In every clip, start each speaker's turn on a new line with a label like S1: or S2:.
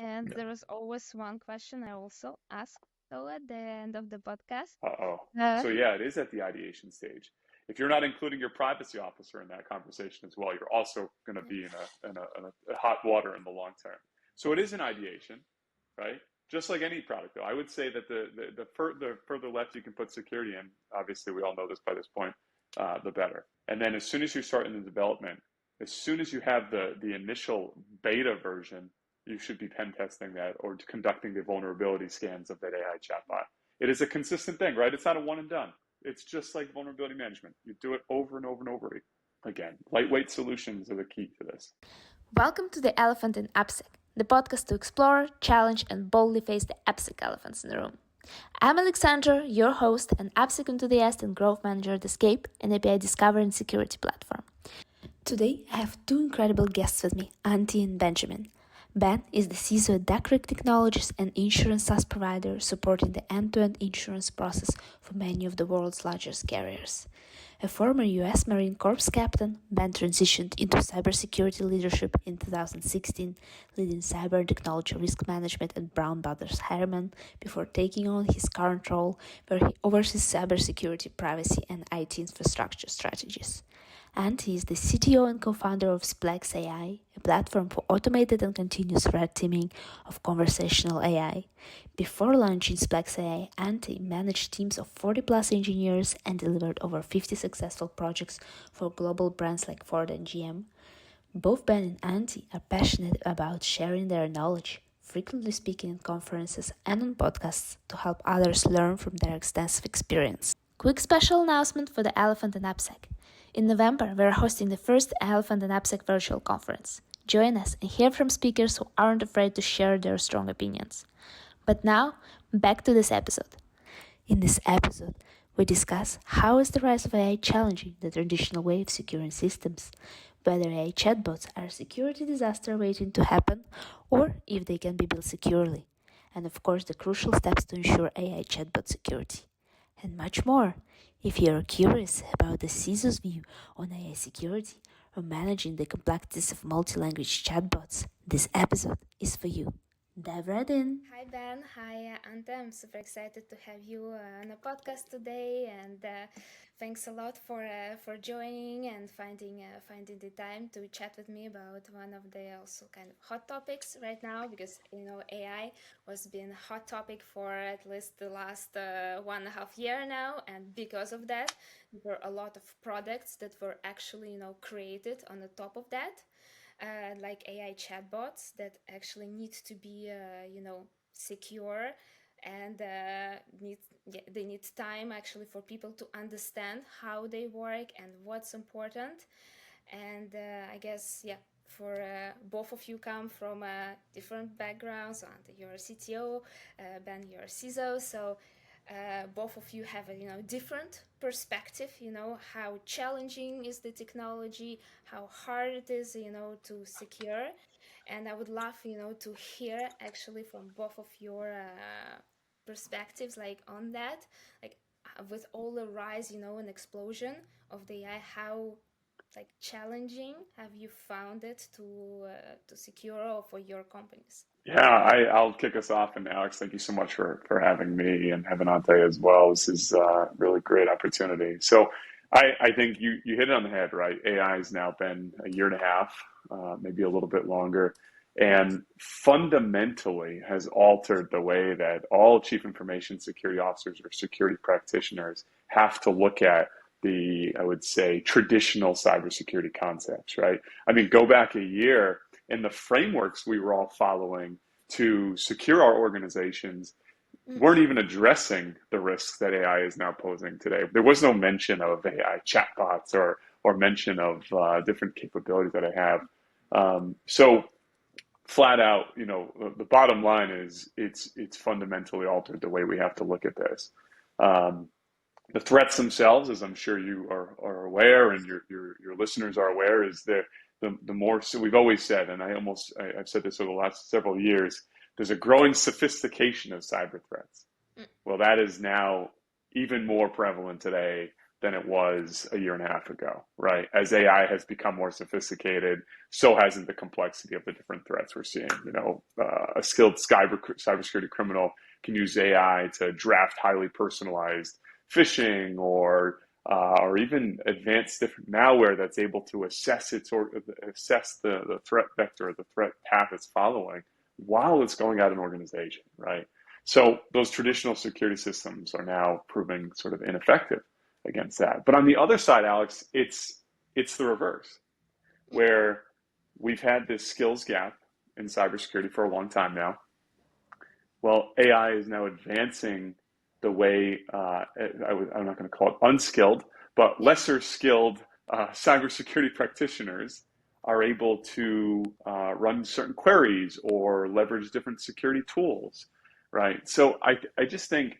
S1: And
S2: Yeah.
S1: there is always one question I also ask though at the end of the podcast.
S2: Uh-oh.
S1: Uh,
S2: So yeah, it is at the ideation stage. If you're not including your privacy officer in that conversation as well, you're also going to be in a hot water in the long term. So it is an ideation, right? Just like any product, though, I would say that the further left you can put security in, obviously we all know this by this point, the better. And then as soon as you start in the development, as soon as you have the initial beta version, you should be pen testing that or conducting the vulnerability scans of that AI chatbot. It is a consistent thing, right? It's not a one and done. It's just like vulnerability management. You do it over and over and over again. Lightweight solutions are the key to this.
S3: Welcome to the Elephant in AppSec, the podcast to explore, challenge, and boldly face the AppSec elephants in the room. I'm Alexandra, your host and AppSec enthusiast and growth manager at Escape, an API discovery and security platform. Today, I have two incredible guests with me, Ante and Benjamin. Ben is the CISO at Duck Creek Technologies, an insurance SaaS provider supporting the end-to-end insurance process for many of the world's largest carriers. A former US Marine Corps captain, Ben transitioned into cybersecurity leadership in 2016, leading cyber technology risk management at Brown Brothers Harriman before taking on his current role where he oversees cybersecurity, privacy, and IT infrastructure strategies. And he is the CTO and co-founder of SplxAI, a platform for automated and continuous red teaming of conversational AI. Before launching SplxAI, Ante managed teams of 40-plus engineers and delivered over 50 successful projects for global brands like Ford and GM. Both Ben and Ante are passionate about sharing their knowledge, frequently speaking at conferences and on podcasts to help others learn from their extensive experience. Quick special announcement for the Elephant and AppSec. In November, we're hosting the first Elephant and AppSec virtual conference. Join us and hear from speakers who aren't afraid to share their strong opinions. But now, back to this episode. In this episode, we discuss how is the rise of AI challenging the traditional way of securing systems, whether AI chatbots are a security disaster waiting to happen, or if they can be built securely, and of course the crucial steps to ensure AI chatbot security, and much more. If you're curious about the CISO's view on AI security or managing the complexities of multi-language chatbots, this episode is for you. Dive right in. Hi Ben, hi Ante. I'm super excited to have you on a podcast today, and thanks a lot for joining and finding the time to chat with me about one of the also kind of hot topics right now, because AI was being a hot topic for at least the last 1.5 year now, and because of that, there were a lot of products that were actually created on the top of that, like AI chatbots that actually need to be, secure, and they need time actually for people to understand how they work and what's important. And I guess, yeah, for both of you come from different backgrounds. And you're a CTO, Ben, you're a CISO, so both of you have a different perspective, how challenging is the technology, how hard it is to secure. And I would love to hear actually from both of your perspectives, like on that, like with all the rise and explosion of the AI, how like challenging have you found it to secure for your companies?
S2: Yeah, I'll kick us off. And Alex, thank you so much for having me and having Ante as well. This is a really great opportunity. So I think you hit it on the head, right? AI has now been a year and a half, maybe a little bit longer, and fundamentally has altered the way that all chief information security officers or security practitioners have to look at I would say, traditional cybersecurity concepts, right? I mean, go back a year and the frameworks we were all following to secure our organizations weren't even addressing the risks that AI is now posing today. There was no mention of AI chatbots or mention of different capabilities that I have. So flat out, the bottom line is it's fundamentally altered the way we have to look at this. Um, the threats themselves, as I'm sure you are aware, and your listeners are aware, is the more. So we've always said, and I've said this over the last several years, there's a growing sophistication of cyber threats. Well, that is now even more prevalent today than it was a year and a half ago, right? As AI has become more sophisticated, so hasn't the complexity of the different threats we're seeing. A skilled cybersecurity criminal can use AI to draft highly personalized phishing or even advanced different malware that's able to assess the threat vector, the threat path it's following while it's going at an organization, right? So those traditional security systems are now proving sort of ineffective against that. But on the other side, Alex, it's the reverse, where we've had this skills gap in cybersecurity for a long time now. Well, AI is now advancing the way, I'm not going to call it unskilled, but lesser skilled cybersecurity practitioners are able to run certain queries or leverage different security tools, right? So I just think,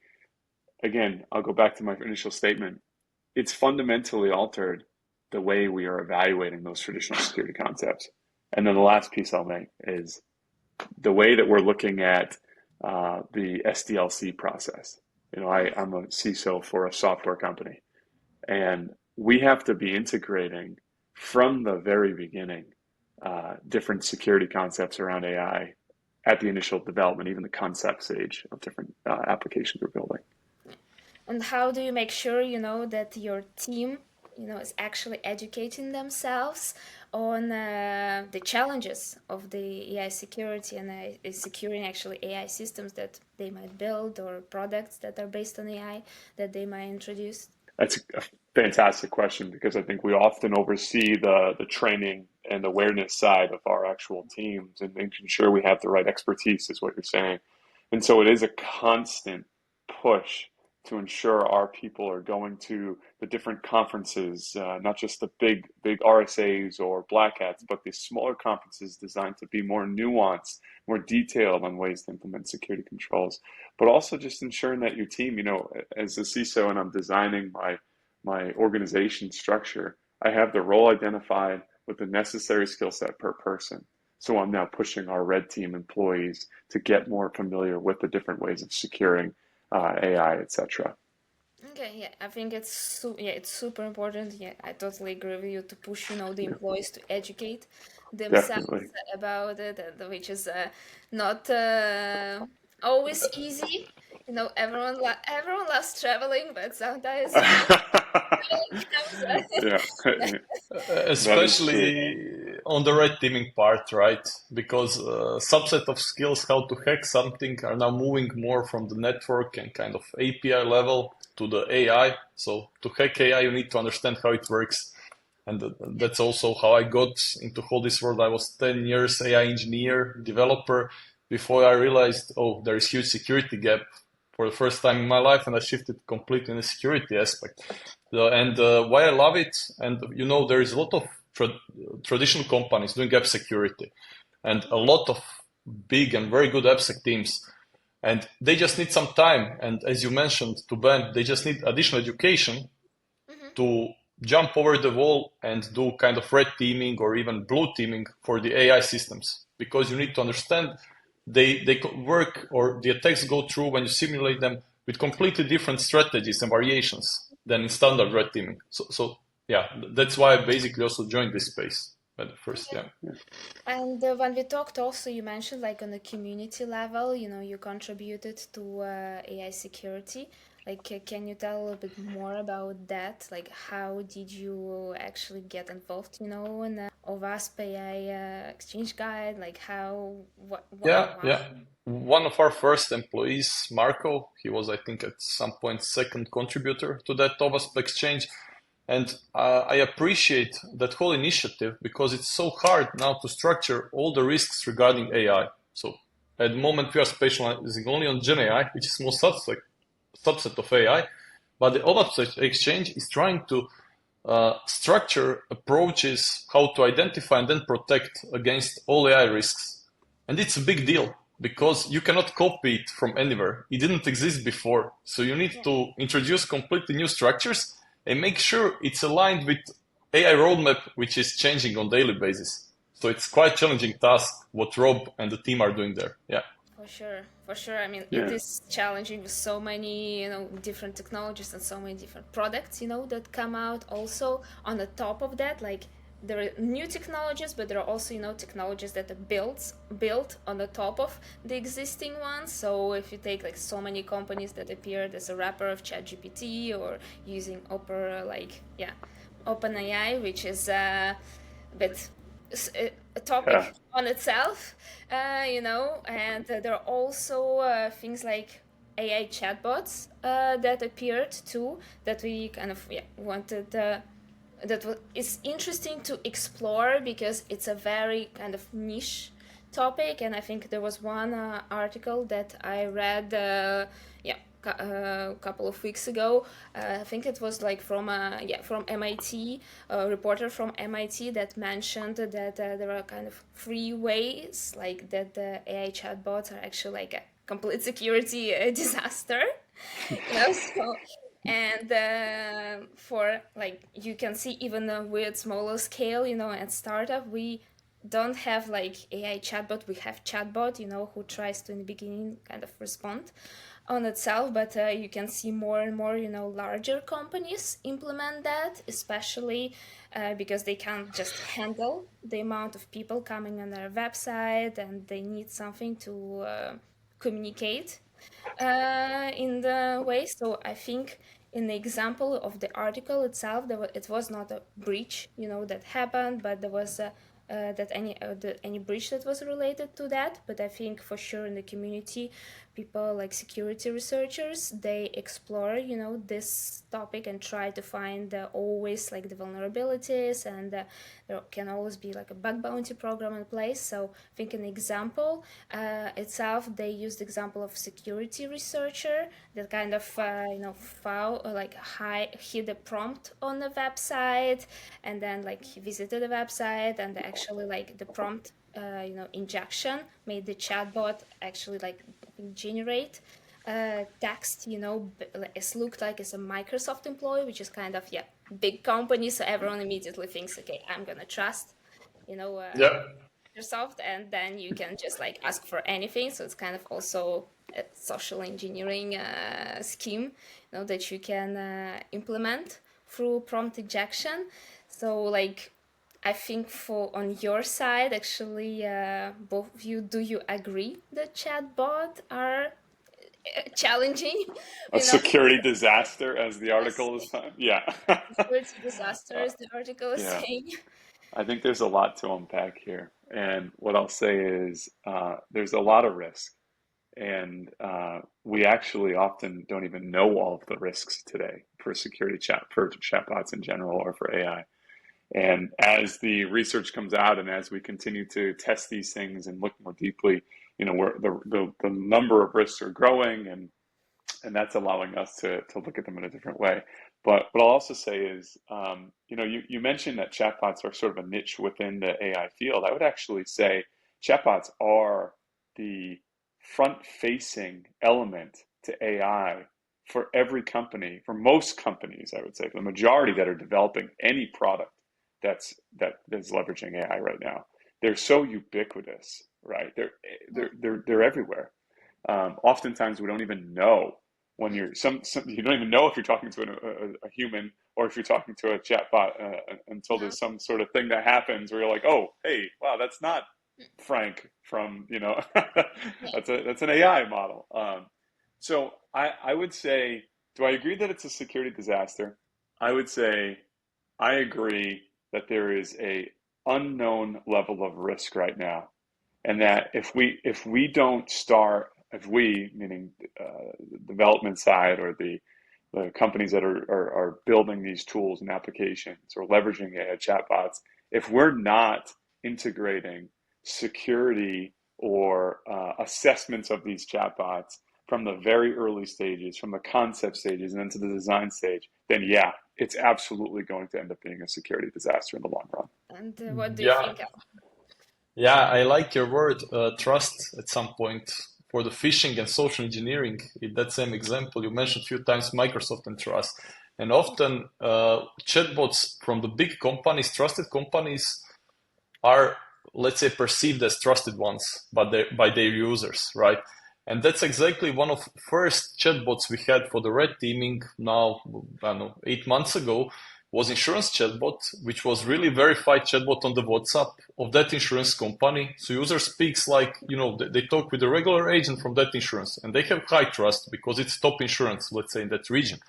S2: again, I'll go back to my initial statement. It's fundamentally altered the way we are evaluating those traditional security concepts. And then the last piece I'll make is the way that we're looking at the SDLC process. I'm a CISO for a software company, and we have to be integrating from the very beginning different security concepts around AI at the initial development, even the concept stage of different applications we're building.
S3: And how do you make sure, that your team, is actually educating themselves on the challenges of the AI security and securing actually AI systems that they might build or products that are based on AI that they might introduce?
S2: That's a fantastic question, because I think we often oversee the training and awareness side of our actual teams and making sure we have the right expertise is what you're saying. And so it is a constant push to ensure our people are going to the different conferences, not just the big RSAs or black hats, but the smaller conferences designed to be more nuanced, more detailed on ways to implement security controls, but also just ensuring that your team, as a CISO and I'm designing my organization structure, I have the role identified with the necessary skill set per person. So I'm now pushing our red team employees to get more familiar with the different ways of securing AI, etc.
S3: Okay, yeah, I think it's super important. Yeah, I totally agree with you to push, the employees to educate themselves
S2: Definitely.
S3: about it, which is not always easy. Everyone loves traveling, but sometimes
S2: Yeah,
S4: Especially on the red teaming part, right? Because subset of skills how to hack something are now moving more from the network and kind of API level to the AI. So to hack AI, you need to understand how it works. And that's also how I got into all this world. I was 10 years AI engineer, developer, before I realized, oh, there is huge security gap for the first time in my life, and I shifted completely in the security aspect. And why I love it, and there is a lot of traditional companies doing app security, and a lot of big and very good AppSec teams, and they just need some time. And as you mentioned to Ben, they just need additional education to jump over the wall and do kind of red teaming or even blue teaming for the AI systems, because you need to understand they work, or the attacks go through when you simulate them with completely different strategies and variations than in standard red teaming. So yeah, that's why I basically also joined this space at the first. Yeah.
S3: And when we talked also, you mentioned like on the community level, you contributed to AI security. Like, can you tell a little bit more about that? Like, how did you actually get involved, in the OWASP AI exchange guide? Like,
S4: Yeah. One of our first employees, Marco, he was, I think, at some point second contributor to that OWASP exchange. And I appreciate that whole initiative, because it's so hard now to structure all the risks regarding AI. So at the moment, we are specializing only on Gen AI, which is more subset of AI, but the OWASP exchange is trying to structure approaches how to identify and then protect against all AI risks. And it's a big deal, because you cannot copy it from anywhere. It didn't exist before. So you need to introduce completely new structures and make sure it's aligned with AI roadmap, which is changing on daily basis. So it's quite challenging task what Rob and the team are doing there. Yeah.
S3: For
S1: For sure. I mean, it
S2: Yeah.
S1: is challenging with so many, different technologies and so many different products, that come out. Also, on the top of that, like there are new technologies, but there are also, technologies that are built on the top of the existing ones. So if you take like so many companies that appeared as a wrapper of ChatGPT or using OpenAI, which is bit a
S2: Yeah.
S1: topic on itself, and there are also things like AI chatbots that appeared too, that we kind of wanted. It's interesting to explore because it's a very kind of niche topic, and I think there was one article that I read a couple of weeks ago. I think it was like from MIT, a reporter from MIT that mentioned that there are kind of three ways like that the AI chatbots are actually like a complete security disaster. So and for like you can see even with smaller scale, at startup we don't have like AI chatbot, we have chatbot, who tries to in the beginning kind of respond on itself, but you can see more and more, larger companies implement that, especially because they can't just handle the amount of people coming on their website, and they need something to communicate in the way. So I think in the example of the article itself, it was not a breach, that happened, but there was any breach that was related to that. But I think for sure in the community, people like security researchers, they explore, this topic and try to find always like the vulnerabilities, and there can always be like a bug bounty program in place. So I think an example itself, they used the example of security researcher that kind of hid a prompt on the website, and then like he visited the website, and actually like the prompt injection made the chatbot actually like generate text, it looked like it's a Microsoft employee, which is kind of big company, so everyone immediately thinks, okay, I'm gonna trust
S4: Yeah.
S1: Microsoft, and then you can just like ask for anything. So it's kind of also a social engineering scheme, that you can implement through prompt injection. So like I think for on your side, actually, both of you, do you agree that chatbot are challenging?
S2: A
S1: You know,
S2: security disaster, as the
S1: yes,
S2: article is. Yeah.
S1: security disasters, the article is
S2: Yeah.
S1: saying.
S2: I think there's a lot to unpack here. And what I'll say is there's a lot of risk. And we actually often don't even know all of the risks today for for chatbots in general, or for AI. And as the research comes out, and as we continue to test these things and look more deeply, where the number of risks are growing, and that's allowing us to look at them in a different way. But what I'll also say is, you mentioned that chatbots are sort of a niche within the AI field. I would actually say chatbots are the front-facing element to AI for every company, for most companies, I would say, for the majority that are developing any product that is leveraging AI right now. They're so ubiquitous, right? They're everywhere. Oftentimes we don't even know when you don't even know if you're talking to a human or if you're talking to a chatbot until
S1: Yeah.
S2: there's some sort of thing that happens where you're like, oh, hey, wow, that's not Frank from
S1: Yeah.
S2: that's an AI model. So I would say, do I agree that it's a security disaster? I would say I agree that there is a unknown level of risk right now, and that if we don't start, if we, meaning the development side, or the companies that are building these tools and applications or leveraging AI chatbots, if we're not integrating security or assessments of these chatbots from the very early stages, from the concept stages and then to the design stage, then yeah, it's absolutely going to end up being a security disaster in the long run.
S1: And what do you
S4: Yeah.
S1: think?
S4: Yeah, I like your word, trust at some point. For the phishing and social engineering, in that same example, you mentioned a few times Microsoft and trust. And often chatbots from the big companies, trusted companies, are let's say, perceived as trusted ones by their users, right? And that's exactly one of the first chatbots we had for the red teaming now, I don't know, 8 months ago, was insurance chatbot, which was really verified chatbot on the WhatsApp of that insurance company. So user speaks like, they talk with a regular agent from that insurance, and they have high trust because it's top insurance, let's say, in that region.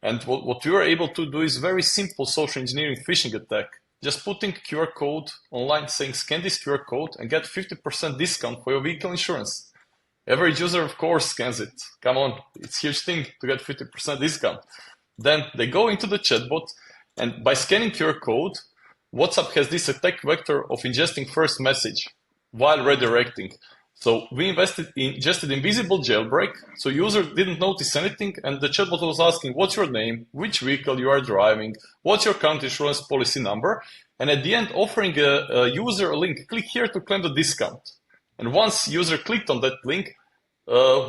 S4: And what we were able to do is very simple social engineering phishing attack. Just putting QR code online saying, scan this QR code and get 50% discount for your vehicle insurance. Average user, of course, scans it. Come on, it's a huge thing to get 50% discount. Then they go into the chatbot, and by scanning QR code, WhatsApp has this attack vector of ingesting first message while redirecting. So we ingested invisible jailbreak, so user didn't notice anything, and the chatbot was asking, what's your name, which vehicle you are driving, what's your current insurance policy number, and at the end offering a user a link, click here to claim the discount. And once user clicked on that link,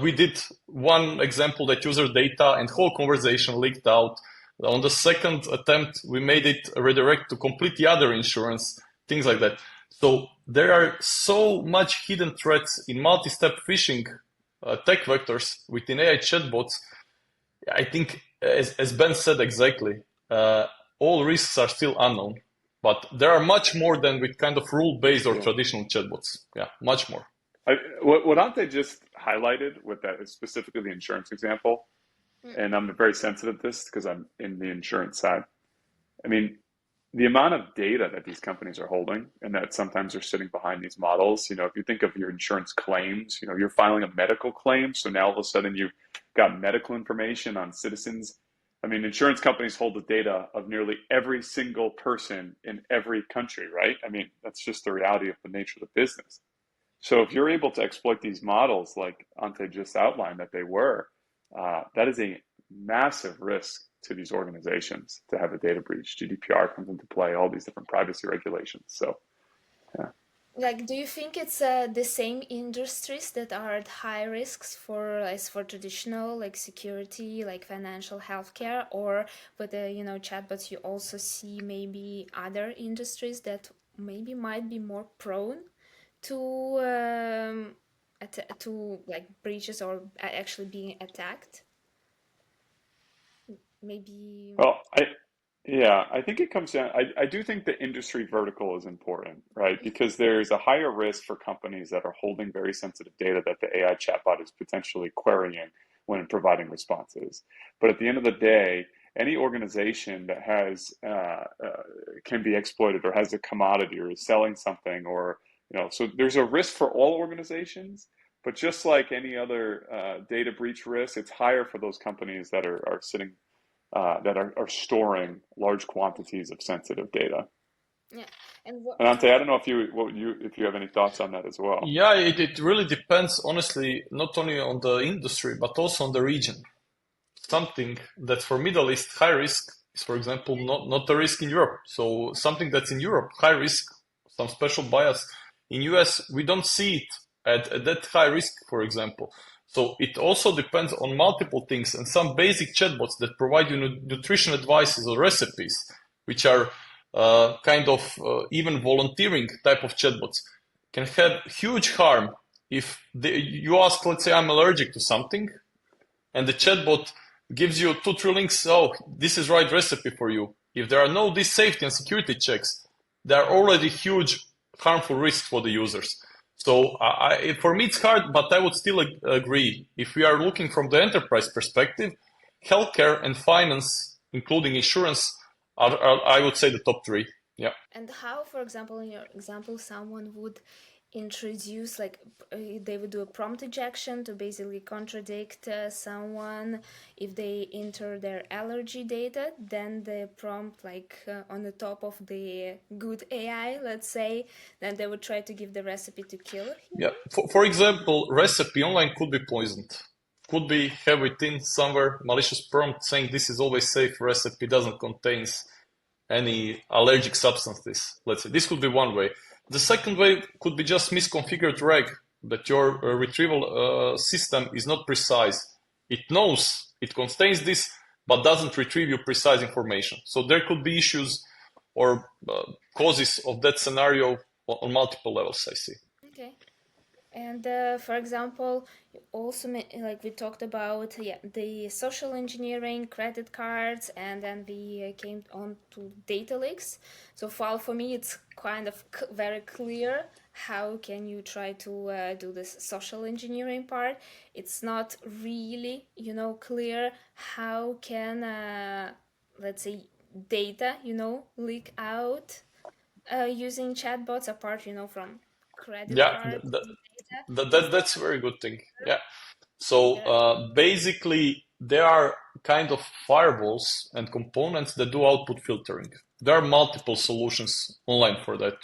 S4: we did one example that user data and whole conversation leaked out. On the second attempt, we made it redirect to complete the other insurance, things like that. So there are so much hidden threats in multi-step phishing tech vectors within AI chatbots. I think, as Ben said exactly, all risks are still unknown. But there are much more than with kind of rule-based or traditional chatbots. Yeah, much more.
S2: What Ante just highlighted with that is specifically the insurance example, and I'm very sensitive to this because I'm in the insurance side. I mean, the amount of data that these companies are holding and that sometimes are sitting behind these models, if you think of your insurance claims, you're filing a medical claim. So now all of a sudden you've got medical information on citizens. I mean, insurance companies hold the data of nearly every single person in every country, right? I mean, that's just the reality of the nature of the business. So if you're able to exploit these models like Ante just outlined that they were, that is a massive risk to these organizations to have a data breach. GDPR comes into play, all these different privacy regulations. So, yeah.
S1: Like, do you think it's the same industries that are at high risks as for traditional like security, like financial, healthcare, or with the chatbots you also see maybe other industries that maybe might be more prone to like breaches or actually being attacked? Maybe.
S2: Well, I think it comes down, I do think the industry vertical is important, right? Because there's a higher risk for companies that are holding very sensitive data that the AI chatbot is potentially querying when providing responses. But at the end of the day, any organization that has can be exploited or has a commodity or is selling something or, so there's a risk for all organizations, but just like any other data breach risk, it's higher for those companies that are sitting that are storing large quantities of sensitive data.
S1: Yeah,
S2: and Ante, I don't know if you have any thoughts on that as well.
S4: Yeah, it really depends, honestly, not only on the industry but also on the region. Something that for Middle East high risk is, for example, not a risk in Europe. So something that's in Europe high risk, some special bias. In US, we don't see it at that high risk, for example. So it also depends on multiple things, and some basic chatbots that provide you nutrition advices or recipes, which are kind of even volunteering type of chatbots, can have huge harm if you ask, let's say, I'm allergic to something, and the chatbot gives you 2-3 links. Oh, this is right recipe for you. If there are no these safety and security checks, there are already huge harmful risks for the users. So for me, it's hard, but I would still agree. If we are looking from the enterprise perspective, healthcare and finance, including insurance, are I would say the top 3. Yeah.
S1: And how, for example, in your example, someone would introduce, like they would do a prompt injection to basically contradict someone if they enter their allergy data, then the prompt on the top of the good AI, let's say, then they would try to give the recipe to kill him.
S4: Yeah, for example, recipe online could be poisoned, could be have within somewhere malicious prompt saying this is always safe, recipe doesn't contain any allergic substances, let's say. This could be one way. The second way could be just misconfigured reg, that your retrieval system is not precise. It knows it contains this, but doesn't retrieve you precise information. So there could be issues or causes of that scenario on multiple levels, I see.
S1: Okay. And for example, you also like we talked about the social engineering, credit cards, and then we came on to data lakes. So for me, it's kind of very clear how can you try to do this social engineering part. It's not really, clear how can, let's say, data, leak out using chatbots apart, from credit
S4: Yeah,
S1: card data.
S4: that's a very good thing. Yeah. So basically, there are kind of firewalls and components that do output filtering. There are multiple solutions online for that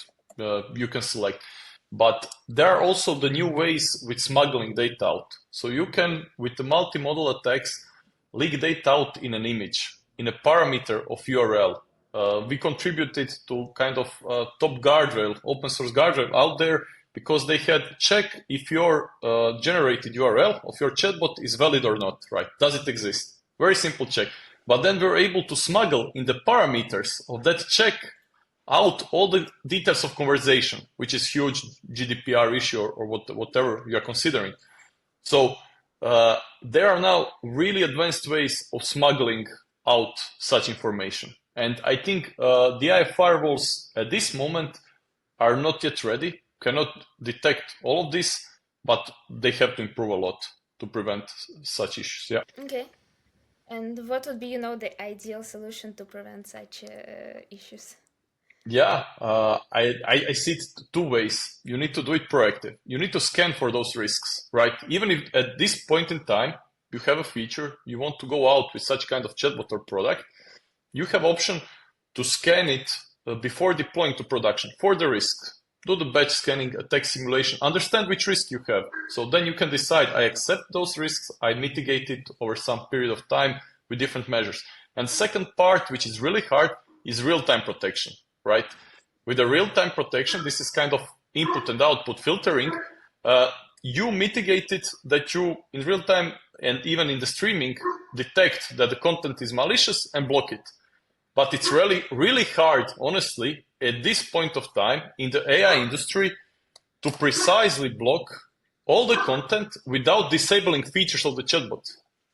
S4: you can select. But there are also the new ways with smuggling data out. So you can, with the multimodal attacks, leak data out in an image, in a parameter of URL. We contributed to kind of top guardrail, open source guardrail out there because they had check if your generated URL of your chatbot is valid or not, right? Does it exist? Very simple check. But then we're able to smuggle in the parameters of that check out all the details of conversation, which is huge GDPR issue or whatever you are considering. So there are now really advanced ways of smuggling out such information. And I think the AI firewalls at this moment are not yet ready, cannot detect all of this, but they have to improve a lot to prevent such issues. Yeah.
S1: Okay. And what would be, the ideal solution to prevent such issues?
S4: Yeah, I see it two ways. You need to do it proactive. You need to scan for those risks, right? Even if at this point in time you have a feature, you want to go out with such kind of chatbot or product, you have option to scan it before deploying to production for the risk. Do the batch scanning, attack simulation, understand which risk you have. So then you can decide, I accept those risks, I mitigate it over some period of time with different measures. And second part, which is really hard, is real-time protection, right? With the real-time protection, this is kind of input and output filtering. You mitigate it that you, in real time and even in the streaming, detect that the content is malicious and block it. But it's really, really hard, honestly, at this point of time in the AI industry to precisely block all the content without disabling features of the chatbot.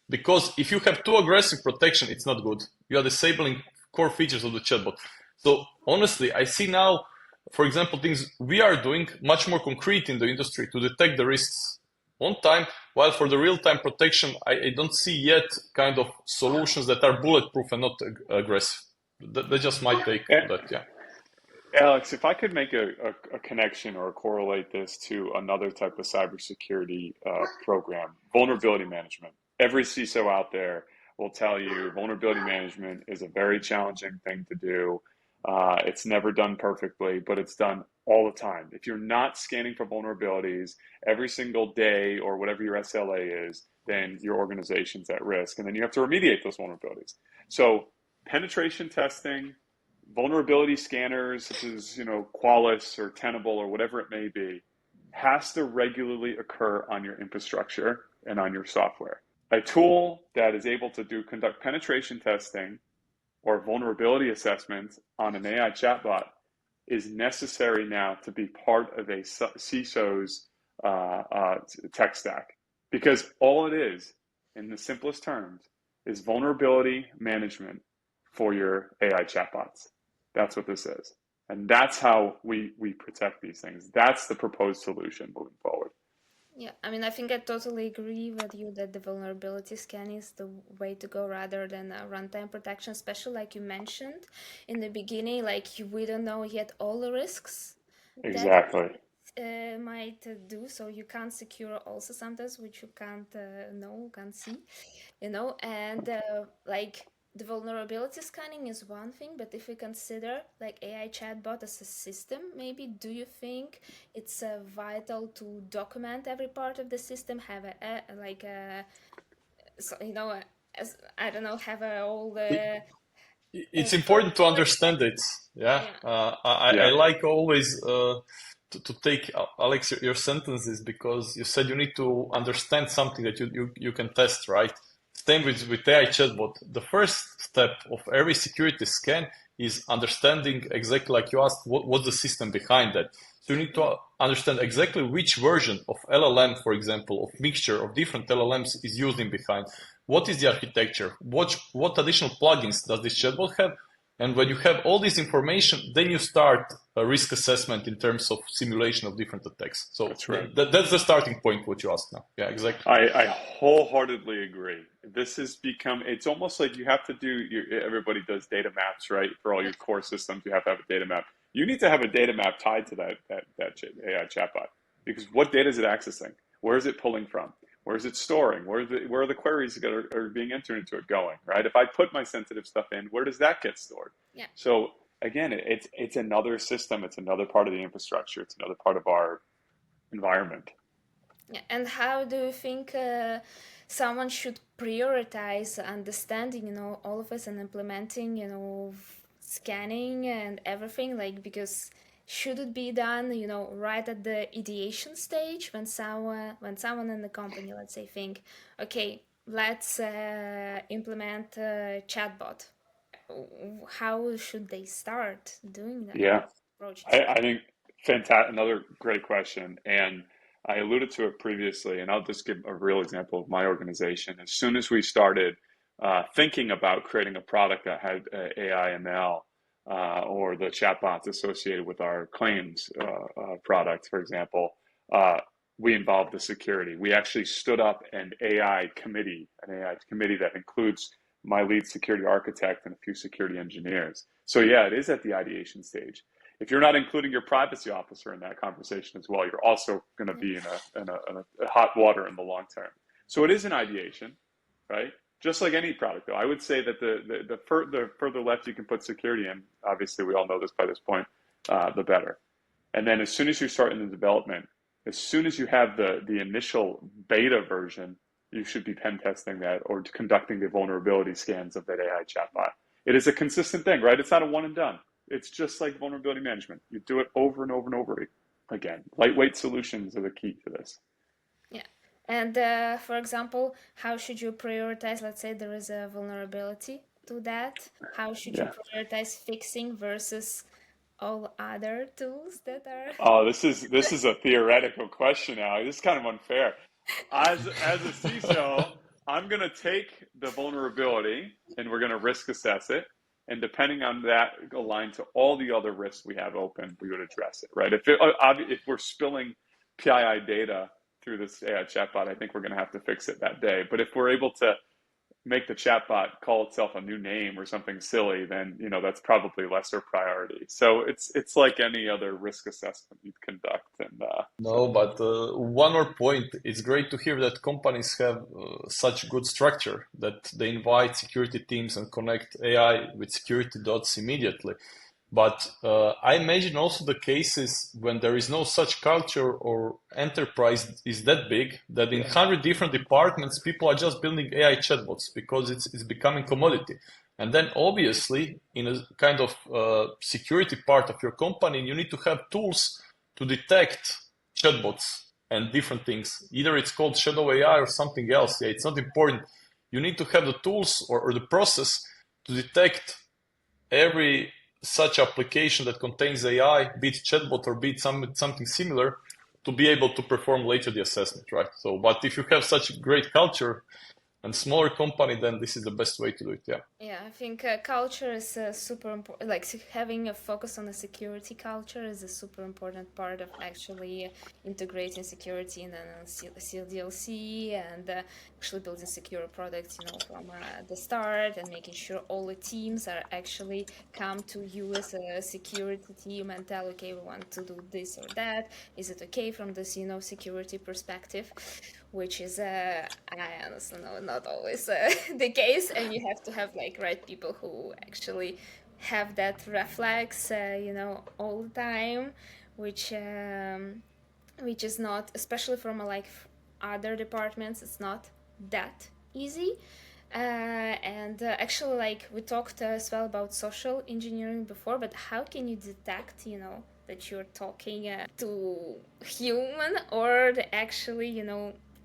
S4: Because if you have too aggressive protection, it's not good. You are disabling core features of the chatbot. So honestly, I see now, for example, things we are doing much more concrete in the industry to detect the risks on time, while for the real-time protection, I don't see yet kind of solutions that are bulletproof and not aggressive. That's just my take on that, yeah.
S2: Alex, if I could make a connection or correlate this to another type of cybersecurity program, vulnerability management. Every CISO out there will tell you vulnerability management is a very challenging thing to do. It's never done perfectly, but it's done all the time. If you're not scanning for vulnerabilities every single day or whatever your SLA is, then your organization's at risk. And then you have to remediate those vulnerabilities. So penetration testing, vulnerability scanners such as Qualys or Tenable or whatever it may be, has to regularly occur on your infrastructure and on your software. A tool that is able to conduct penetration testing or vulnerability assessments on an AI chatbot is necessary now to be part of a CISO's tech stack. Because all it is, in the simplest terms, is vulnerability management for your AI chatbots. That's what this is. And that's how we protect these things. That's the proposed solution moving forward.
S1: Yeah, I mean, I think I totally agree with you that the vulnerability scan is the way to go rather than runtime protection, especially like you mentioned in the beginning, like we don't know yet all the risks
S2: Exactly.
S1: that might do, so you can't secure also sometimes which you can't know, can't see, and like the vulnerability scanning is one thing, but if we consider like AI chatbot as a system, maybe do you think it's vital to document every part of the system, have all the
S4: It's important to understand it. Yeah. I like always to take, Alex, your sentences, because you said you need to understand something that you can test, right? Same with AI chatbot. The first step of every security scan is understanding exactly like you asked, what's the system behind that. So you need to understand exactly which version of LLM, for example, of mixture of different LLMs is used in behind. What is the architecture? What additional plugins does this chatbot have? And when you have all this information, then you start a risk assessment in terms of simulation of different attacks. So
S2: That's right.
S4: that's the starting point, what you asked now. Yeah, exactly.
S2: I wholeheartedly agree. This has become, it's almost like you have to everybody does data maps, right? For all your core systems, you have to have a data map. You need to have a data map tied to that AI chatbot, because what data is it accessing? Where is it pulling from? Where is it storing? Where are the queries that are being entered into it going, right? If I put my sensitive stuff in, where does that get stored?
S1: Yeah.
S2: So again, it's another system. It's another part of the infrastructure. It's another part of our environment.
S1: Yeah. And how do you think someone should prioritize understanding, all of us and implementing, scanning and everything? Like, because should it be done, right at the ideation stage when someone in the company, let's say, think, okay, let's implement a chatbot. How should they start doing that?
S2: Yeah,
S1: Approach.
S2: I think fantastic. Another great question, and I alluded to it previously, and I'll just give a real example of my organization. As soon as we started thinking about creating a product that had AI ML or the chatbots associated with our claims product, for example, we involved the security. We actually stood up an AI committee that includes my lead security architect and a few security engineers. So yeah, it is at the ideation stage. If you're not including your privacy officer in that conversation as well, you're also going to be in a hot water in the long term. So it is an ideation, right? Just like any product, though. I would say that the further left you can put security in, obviously we all know this by this point, the better. And then as soon as you start in the development, as soon as you have the initial beta version, you should be pen testing that or conducting the vulnerability scans of that AI chatbot. It is a consistent thing, right? It's not a one and done. It's just like vulnerability management. You do it over and over and over again. Lightweight solutions are the key to this.
S1: Yeah. And for example, how should you prioritize? Let's say there is a vulnerability to that. How should you prioritize fixing versus all other tools that are?
S2: Oh, this is a theoretical question now. This is kind of unfair. As a CISO, I'm going to take the vulnerability and we're going to risk assess it. And depending on that, aligned to all the other risks we have open, we would address it, right? If we're spilling PII data through this AI chatbot, I think we're going to have to fix it that day. But if we're able to make the chatbot call itself a new name or something silly, then that's probably lesser priority. So it's like any other risk assessment you'd conduct. And
S4: no, but one more point. It's great to hear that companies have such good structure that they invite security teams and connect AI with security dots immediately. But I imagine also the cases when there is no such culture or enterprise is that big that in 100 different departments, people are just building AI chatbots because it's becoming commodity. And then obviously in a kind of security part of your company, you need to have tools to detect chatbots and different things. Either it's called shadow AI or something else. Yeah, it's not important. You need to have the tools or the process to detect every such application that contains AI, be it chatbot or be it something similar, to be able to perform later the assessment, right? So, but if you have such great culture and smaller company, then this is the best way to do it. Yeah.
S1: Yeah, I think culture is super important. Like having a focus on the security culture is a super important part of actually integrating security in a CLDLC and actually building secure products, from the start, and making sure all the teams are actually come to you as a security team and tell, okay, we want to do this or that. Is it okay from this, security perspective? Which is, I honestly know, not always the case, and you have to have right people who actually have that reflex, all the time, which is not, especially from other departments, it's not that easy. And actually, we talked as well about social engineering before, but how can you detect, that you're talking to human or actually,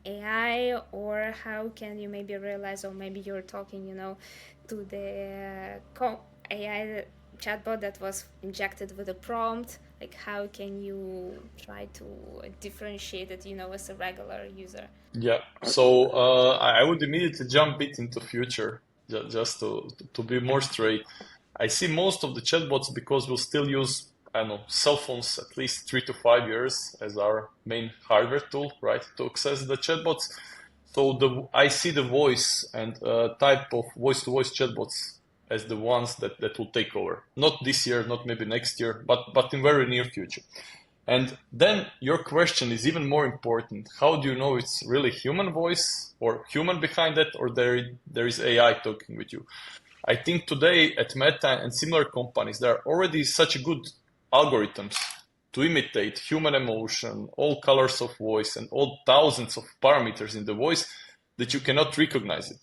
S1: AI, or how can you maybe realize, or maybe you're talking, to the AI chatbot that was injected with a prompt, Like, how can you try to differentiate it, as a regular user?
S4: Yeah, so I would immediately jump it into future, just to be more straight. I see most of the chatbots because we'll still use, I don't know, cell phones at least 3 to 5 years as our main hardware tool, right, to access the chatbots. So I see the voice and type of voice-to-voice chatbots as the ones that will take over. Not this year, not maybe next year, but in very near future. And then your question is even more important. How do you know it's really human voice or human behind it, or there is AI talking with you? I think today at Meta and similar companies, there are already such good algorithms to imitate human emotion, all colors of voice, and all thousands of parameters in the voice that you cannot recognize it.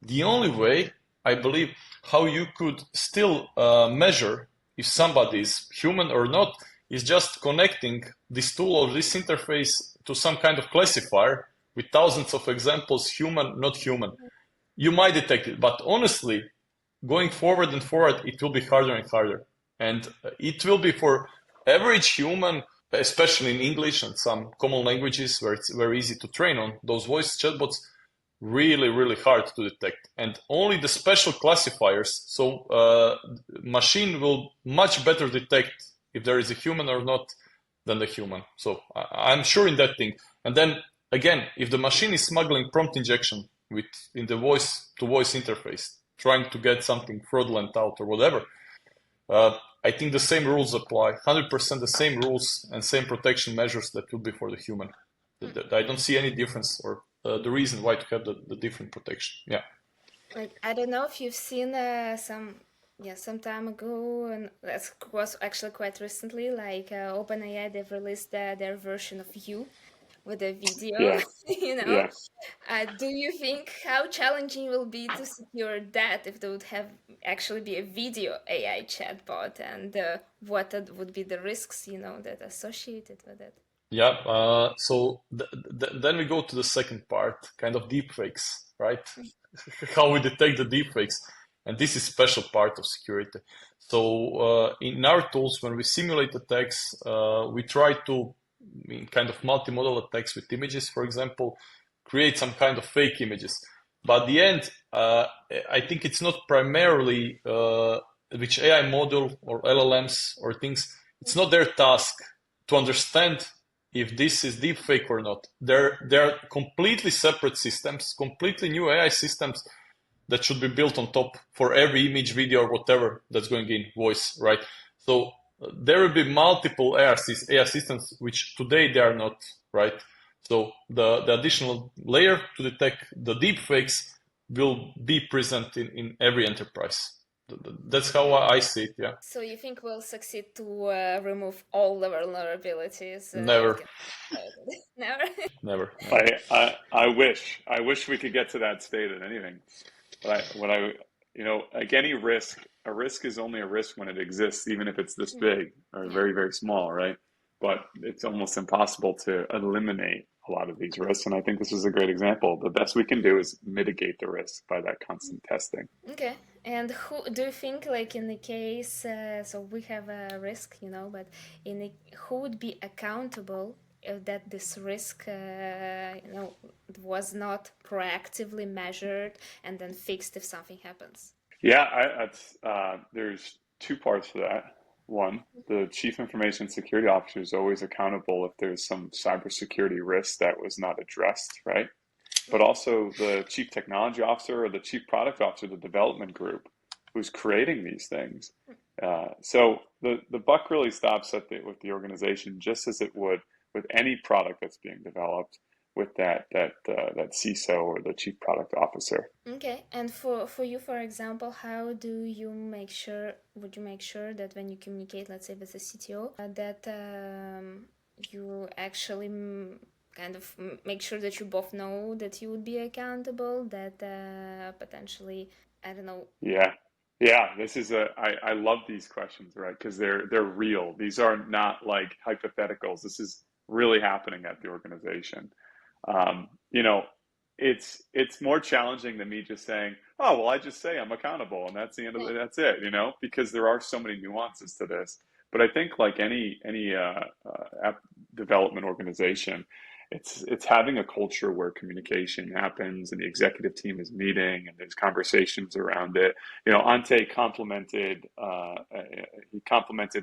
S4: The only way, I believe, how you could still measure if somebody is human or not is just connecting this tool or this interface to some kind of classifier with thousands of examples, human, not human. You might detect it, but honestly, going forward and forward, it will be harder and harder. And it will be for average human, especially in English and some common languages where it's very easy to train on, those voice chatbots, really, really hard to detect. And only the special classifiers, so machine will much better detect if there is a human or not than the human. So I'm sure in that thing. And then again, if the machine is smuggling prompt injection in the voice-to-voice interface, trying to get something fraudulent out or whatever, I think the same rules apply, 100% the same rules and same protection measures that would be for the human. I don't see any difference or the reason why to have the different protection. Yeah.
S1: Like, I don't know if you've seen some time ago, and that was actually quite recently, like OpenAI, they've released their version of you with a video,
S2: Yeah,
S1: you know.
S2: yeah.
S1: Do you think how challenging will be to secure that if there would have actually be a video AI chatbot, and would be the risks, that associated with it?
S4: Yeah. So then we go to the second part, kind of deepfakes, right? How we detect the deepfakes. And this is special part of security. So in our tools, when we simulate attacks, we try to, in kind of multimodal attacks with images, for example, create some kind of fake images. But at the end, I think it's not primarily which AI model or LLMs or things, it's not their task to understand if this is deepfake or not. They're completely separate systems, completely new AI systems that should be built on top for every image, video, or whatever that's going in voice, right? So there will be multiple AI systems, which today they are not, right? So the additional layer to detect the deepfakes will be present in every enterprise. That's how I see it, yeah.
S1: So you think we'll succeed to remove all the vulnerabilities?
S4: Never,
S1: Never.
S4: never.
S2: I wish we could get to that state at anything. But like any risk, a risk is only a risk when it exists, even if it's this big or very, very small, right? But it's almost impossible to eliminate a lot of these risks. And I think this is a great example. The best we can do is mitigate the risk by that constant testing.
S1: Okay. And who do you think, like in the case, so we have a risk, but who would be accountable if that this risk, was not proactively measured and then fixed if something happens?
S2: Yeah, there's two parts to that. One, the chief information security officer is always accountable if there's some cybersecurity risk that was not addressed, right? But also the chief technology officer or the chief product officer, the development group who's creating these things. So the buck really stops with the organization, just as it would with any product that's being developed, with that CISO or the chief product officer.
S1: Okay. And for you, for example, how do you make sure? Would you make sure that when you communicate, let's say with the CTO, that you actually kind of make sure that you both know that you would be accountable, that potentially, I don't know.
S2: Yeah. I love these questions, right? Because they're real. These are not like hypotheticals. This is really happening at the organization. Um, you know, it's more challenging than me just saying, "Oh, well, I just say I'm accountable, and that's the end of it. That's it." Because there are so many nuances to this. But I think like any app development organization, it's having a culture where communication happens and the executive team is meeting and there's conversations around it. You know, Ante he complimented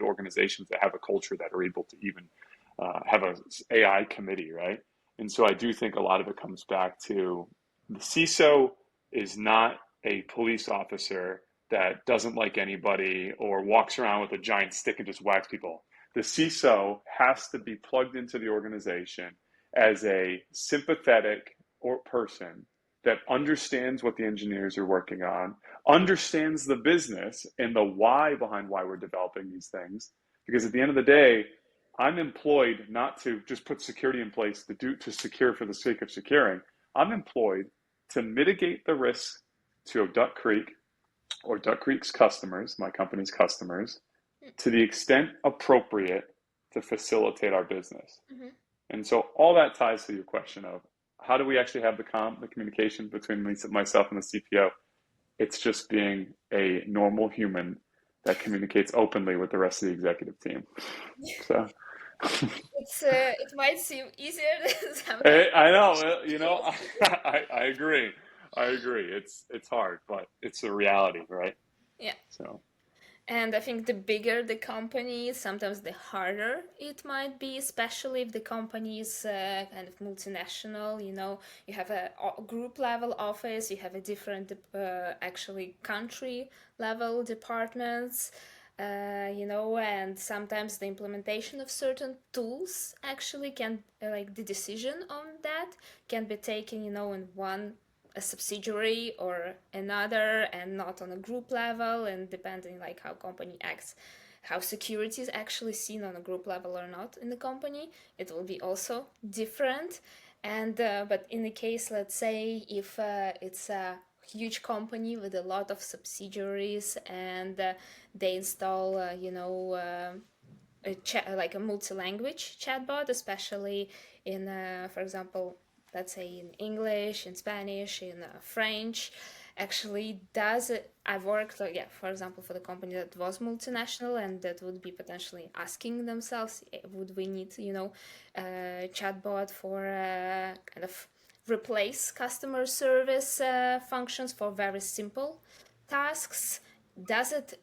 S2: organizations that have a culture that are able to even have a AI committee, right? And so I do think a lot of it comes back to the CISO is not a police officer that doesn't like anybody or walks around with a giant stick and just whacks people. The CISO has to be plugged into the organization as a sympathetic person that understands what the engineers are working on, understands the business and the why behind why we're developing these things. Because at the end of the day, I'm employed not to just put security in place to secure for the sake of securing. I'm employed to mitigate the risk to Duck Creek or Duck Creek's customers, my company's customers, to the extent appropriate to facilitate our business. Mm-hmm. And so all that ties to your question of how do we actually have the communication between myself and the CPO? It's just being a normal human that communicates openly with the rest of the executive team. So
S1: it might seem easier than sometimes.
S2: I know, you know, I agree. It's hard, but it's a reality, right?
S1: Yeah.
S2: So.
S1: And I think the bigger the company, sometimes the harder it might be, especially if the company is kind of multinational. You know, you have a group level office, you have a different actually country level departments, you know, and sometimes the implementation of certain tools actually can, like the decision on that can be taken, you know, in a subsidiary or another and not on a group level, and depending like how company acts, how security is actually seen on a group level or not in the company, it will be also different. And but in the case, let's say if it's a huge company with a lot of subsidiaries and they install you know like a multi-language chatbot, especially in for example, let's say in English, in Spanish, in French, actually does it. I've worked, for example, for the company that was multinational and that would be potentially asking themselves, would we need, you know, chatbot for kind of replace customer service functions for very simple tasks? Does it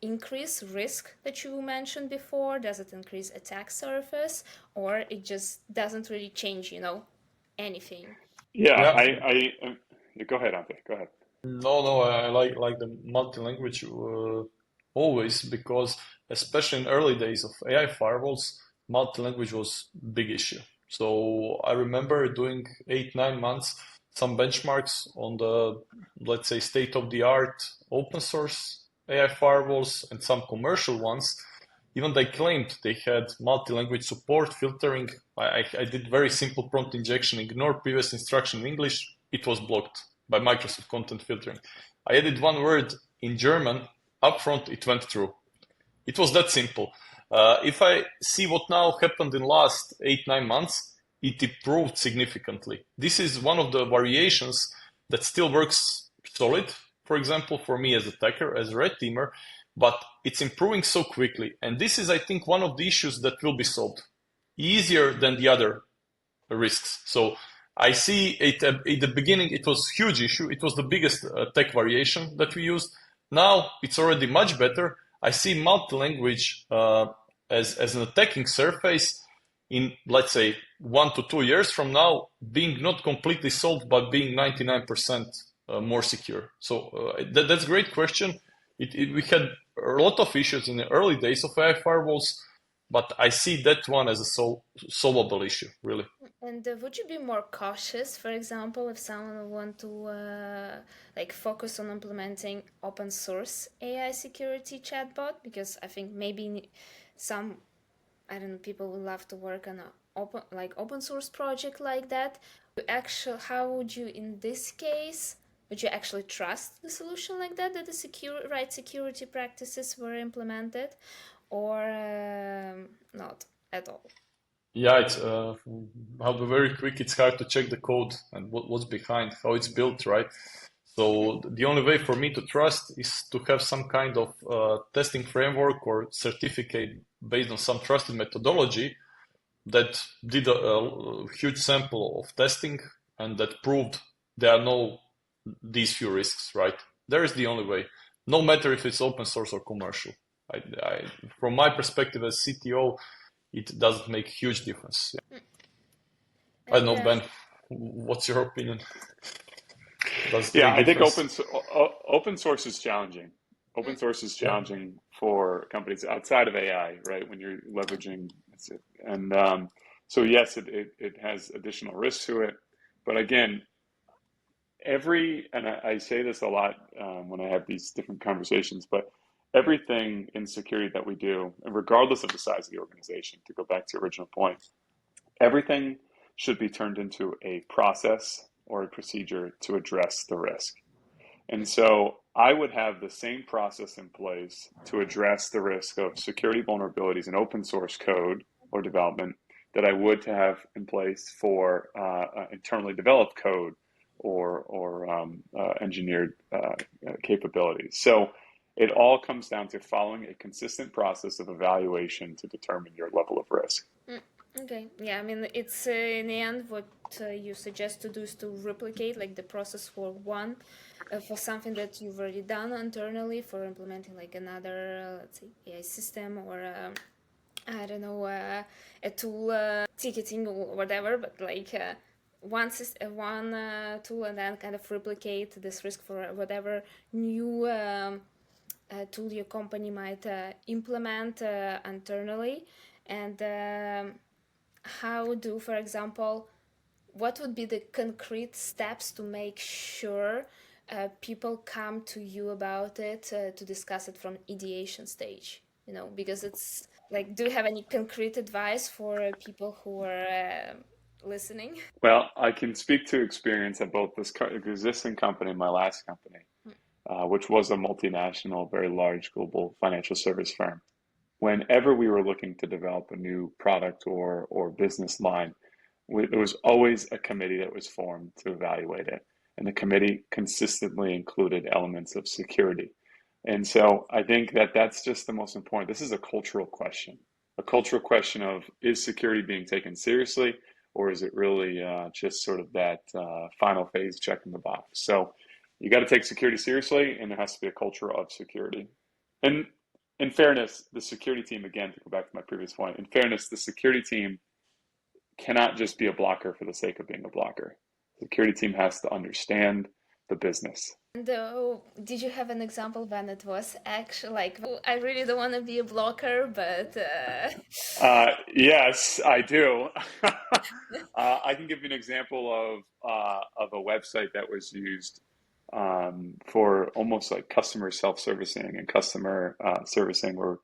S1: increase risk that you mentioned before? Does it increase attack surface, or it just doesn't really change, you know, anything?
S2: Yeah,
S4: Yeah.
S2: go ahead, Ante. Go ahead.
S4: No, I like the multi-language always, because especially in early days of AI firewalls, multi-language was big issue. So I remember doing 8-9 months some benchmarks on the, let's say, state-of-the-art open source AI firewalls and some commercial ones. Even they claimed they had multi-language support, filtering. I did very simple prompt injection, ignore previous instruction in English. It was blocked by Microsoft content filtering. I added one word in German, upfront, it went through. It was that simple. If I see what now happened in last 8-9 months, it improved significantly. This is one of the variations that still works solid, for example, for me as a attacker, as a red teamer, but it's improving so quickly. And this is, I think, one of the issues that will be solved easier than the other risks. So I see it at the beginning, it was a huge issue. It was the biggest tech variation that we used. Now it's already much better. I see multi-language as an attacking surface in, let's say, 1 to 2 years from now, being not completely solved, but being 99% more secure. So that's a great question. We had a lot of issues in the early days of AI firewalls, but I see that one as a solvable issue, really.
S1: And would you be more cautious, for example, if someone want to focus on implementing open source AI security chatbot? Because I think maybe some, I don't know, people would love to work on a open source project like that. How would you, in this case, would you actually trust the solution like that the right security practices were implemented, or not at all?
S4: Yeah, it's I'll be very quick. It's hard to check the code and what's behind, how it's built, right? So the only way for me to trust is to have some kind of testing framework or certificate based on some trusted methodology that did a huge sample of testing and that proved there are these few risks, right? There is the only way, no matter if it's open source or commercial. From my perspective as CTO, it doesn't make a huge difference. Yeah. I don't know, Ben, what's your opinion?
S2: I think open source is challenging. Open source is challenging for companies outside of AI, right? When you're leveraging it. And so yes, it has additional risks to it. But again, and I say this a lot when I have these different conversations, but everything in security that we do, and regardless of the size of the organization, to go back to your original point, everything should be turned into a process or a procedure to address the risk. And so I would have the same process in place to address the risk of security vulnerabilities in open source code or development that I would to have in place for internally developed code or engineered capabilities. So it all comes down to following a consistent process of evaluation to determine your level of risk.
S1: Okay. Yeah, I mean, it's in the end what you suggest to do is to replicate like the process for for something that you've already done internally for implementing like another, let's say, AI system or I don't know, a tool, ticketing or whatever, but like one tool and then kind of replicate this risk for whatever new tool your company might implement internally. And for example, what would be the concrete steps to make sure people come to you about it to discuss it from ideation stage? Because it's like, do you have any concrete advice for people who are listening?
S2: Well, I can speak to experience at both this existing company and my last company, which was a multinational, very large global financial service firm. Whenever we were looking to develop a new product or business line, there was always a committee that was formed to evaluate it. And the committee consistently included elements of security. And so I think that that's just the most important. This is a cultural question of, is security being taken seriously, or is it really just sort of that final phase checking the box? So you got to take security seriously, and there has to be a culture of security. And in fairness, the security team, again, to go back to my previous point, in fairness, the security team cannot just be a blocker for the sake of being a blocker. The security team has to understand the business.
S1: And did you have an example when it was actually like, I really don't want to be a blocker, but...
S2: Yes, I do. I can give you an example of a website that was used for almost like customer self-servicing and customer servicing where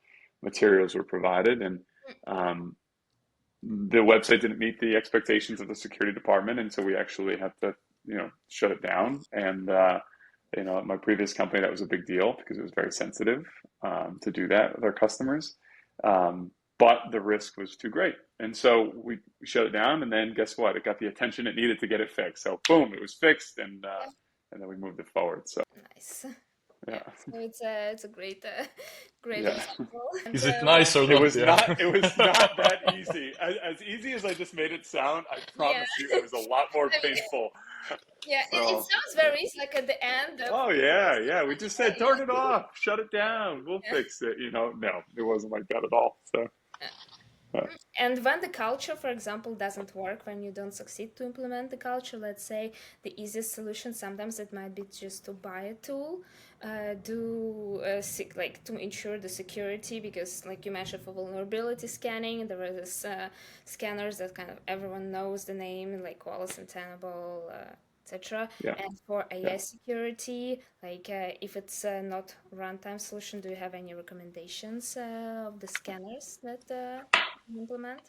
S2: materials were provided. And the website didn't meet the expectations of the security department. And so we actually had to, shut it down. And, at my previous company, that was a big deal because it was very sensitive to do that with our customers. But the risk was too great. And so we shut it down. And then guess what? It got the attention it needed to get it fixed. So boom, it was fixed. And then we moved it forward. So
S1: nice.
S2: Yeah.
S1: So it's a great example. And,
S4: is it nice or not?
S2: It was not that easy. As easy as I just made it sound, I promise you, it was a lot more painful.
S1: Yeah, so, it sounds very easy. Like at the end.
S2: We just said turn it off, shut it down, we'll fix it. No, it wasn't like that at all. So.
S1: And when the culture, for example, doesn't work, when you don't succeed to implement the culture, let's say the easiest solution sometimes it might be just to buy a tool, to ensure the security, because like you mentioned for vulnerability scanning, there are these scanners that kind of everyone knows the name, like Wallace and Tenable, etc. And for AI security, like if it's not runtime solution, do you have any recommendations of the scanners that implement?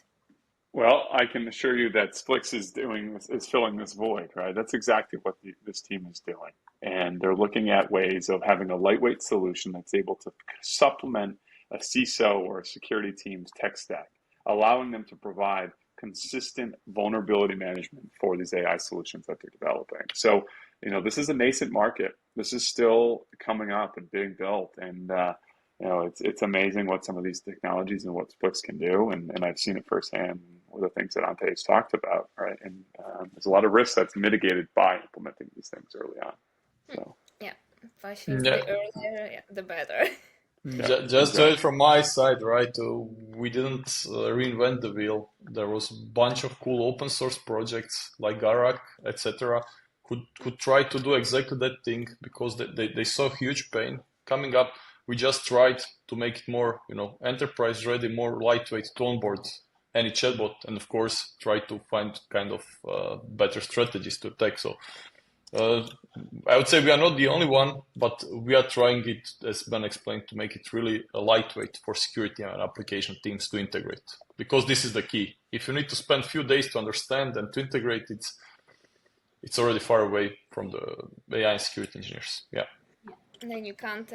S2: Well, I can assure you that Splx is filling this void, right? That's exactly what this team is doing. And they're looking at ways of having a lightweight solution that's able to supplement a CISO or a security team's tech stack, allowing them to provide consistent vulnerability management for these AI solutions that they're developing. So this is a nascent market. This is still coming up and being built, and it's amazing what some of these technologies and what Splx can do, and I've seen it firsthand with the things that Ante has talked about, right? And there's a lot of risk that's mitigated by implementing these things early on. So
S1: yeah, I think
S4: Yeah.
S1: the earlier, the better.
S4: Just to add from my side, right? We didn't reinvent the wheel. There was a bunch of cool open source projects like Garak, etc., who tried to do exactly that thing because they saw huge pain coming up. We just tried to make it more, enterprise ready, more lightweight to onboard any chatbot, and of course try to find kind of better strategies to attack. So I would say we are not the only one, but we are trying it, as Ben explained, to make it really a lightweight for security and application teams to integrate. Because this is the key. If you need to spend a few days to understand and to integrate it, it's already far away from the AI and security engineers. Yeah.
S1: And then you can't,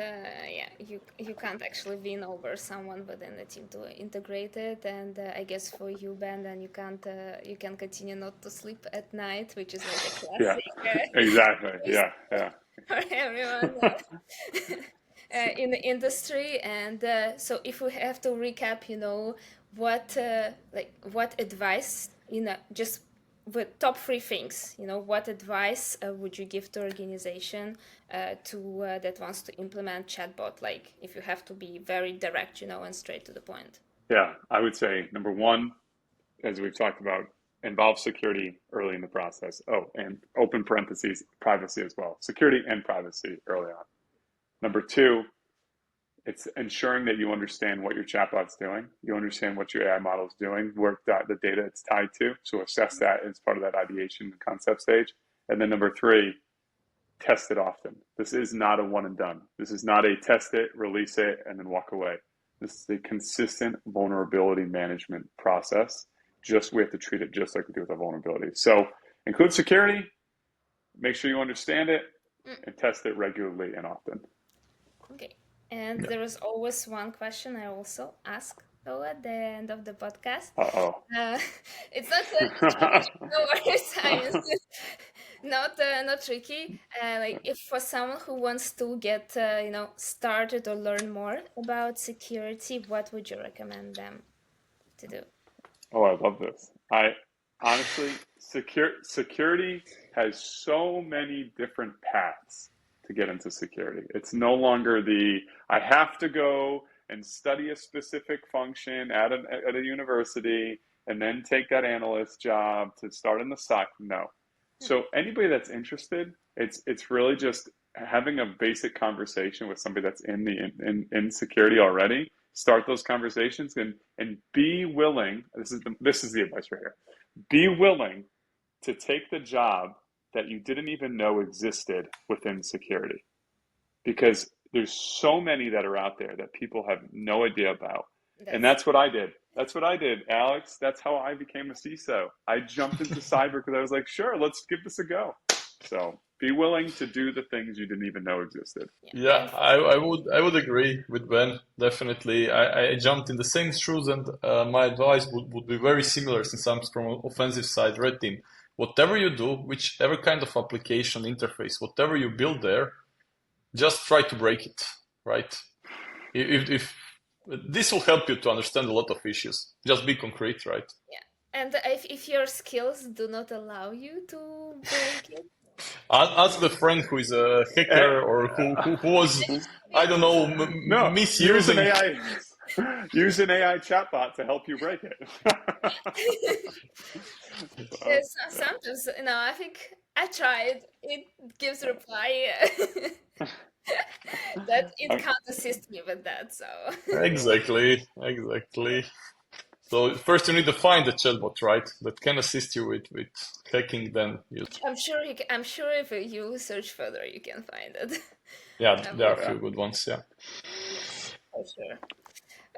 S1: you can't actually win over someone within the team to integrate it. And I guess for you, Ben, then you can continue not to sleep at night, which is like a classic.
S2: Exactly. Yeah.
S1: For everyone in the industry. And so, if we have to recap, what advice, just with top 3 things, what advice would you give to organization that wants to implement chatbot? Like, if you have to be very direct, and straight to the point.
S2: Yeah, I would say number 1, as we've talked about, involve security early in the process. Oh, and open parentheses, privacy as well. Security and privacy early on. Number 2, it's ensuring that you understand what your chatbot's doing. You understand what your AI model is doing, work the data it's tied to. So assess that as part of that ideation and concept stage. And then number 3, test it often. This is not a one and done. This is not a test it, release it, and then walk away. This is a consistent vulnerability management process. We have to treat it just like we do with a vulnerability. So include security, make sure you understand it, and test it regularly and often.
S1: Okay. And there is always one question I also ask though at the end of the podcast. It's not science, not tricky. Like, if for someone who wants to get started or learn more about security, what would you recommend them to do?
S2: Oh, I love this. I honestly, security has so many different paths to get into security. It's no longer I have to go and study a specific function at a university and then take that analyst job to start in the SOC. No. So anybody that's interested, it's really just having a basic conversation with somebody that's in security already. Start those conversations and be willing. This is the advice right here. Be willing to take the job that you didn't even know existed within security, because there's so many that are out there that people have no idea about. And that's what I did. Alex. That's how I became a CISO. I jumped into cyber because I was like, sure, let's give this a go. So be willing to do the things you didn't even know existed.
S4: Yeah, I would agree with Ben. Definitely. I jumped in the same shoes, and my advice would be very similar, since I'm from offensive side, red team. Whatever you do, whichever kind of application interface, whatever you build there, just try to break it, right? If this will help you to understand a lot of issues. Just be concrete, right?
S1: Yeah. And if your skills do not allow you to break it,
S4: ask the friend who is a hacker or who was, I don't know, misusing
S2: AI. Use an AI chatbot to help you break it.
S1: Sometimes, I think I tried. It gives reply that it can't assist me with that. So
S4: exactly. So first you need to find a chatbot, right, that can assist you with hacking. Then
S1: I'm sure if you search further, you can find it.
S4: Yeah, there are a few good ones. Yeah.
S1: For sure.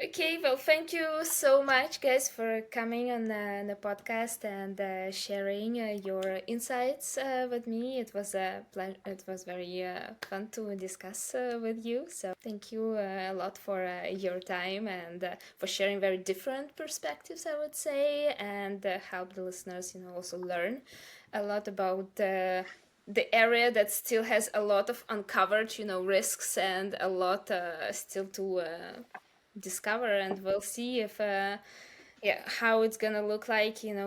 S1: Okay, well, thank you so much, guys, for coming on the podcast and sharing your insights with me. It was a pleasure. It was very fun to discuss with you. So thank you a lot for your time and for sharing very different perspectives, I would say, and help the listeners, also learn a lot about the area that still has a lot of uncovered, risks and a lot still to discover, and we'll see if how it's gonna look like, in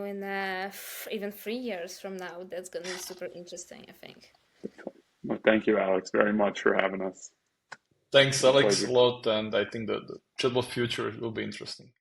S1: even 3 years from now. That's gonna be super interesting, I think.
S2: Well, thank you, Alex, very much for having us.
S4: Thanks,
S2: It's a
S4: Alex, a
S2: pleasure.
S4: lot, and I think that the chatbot future will be interesting.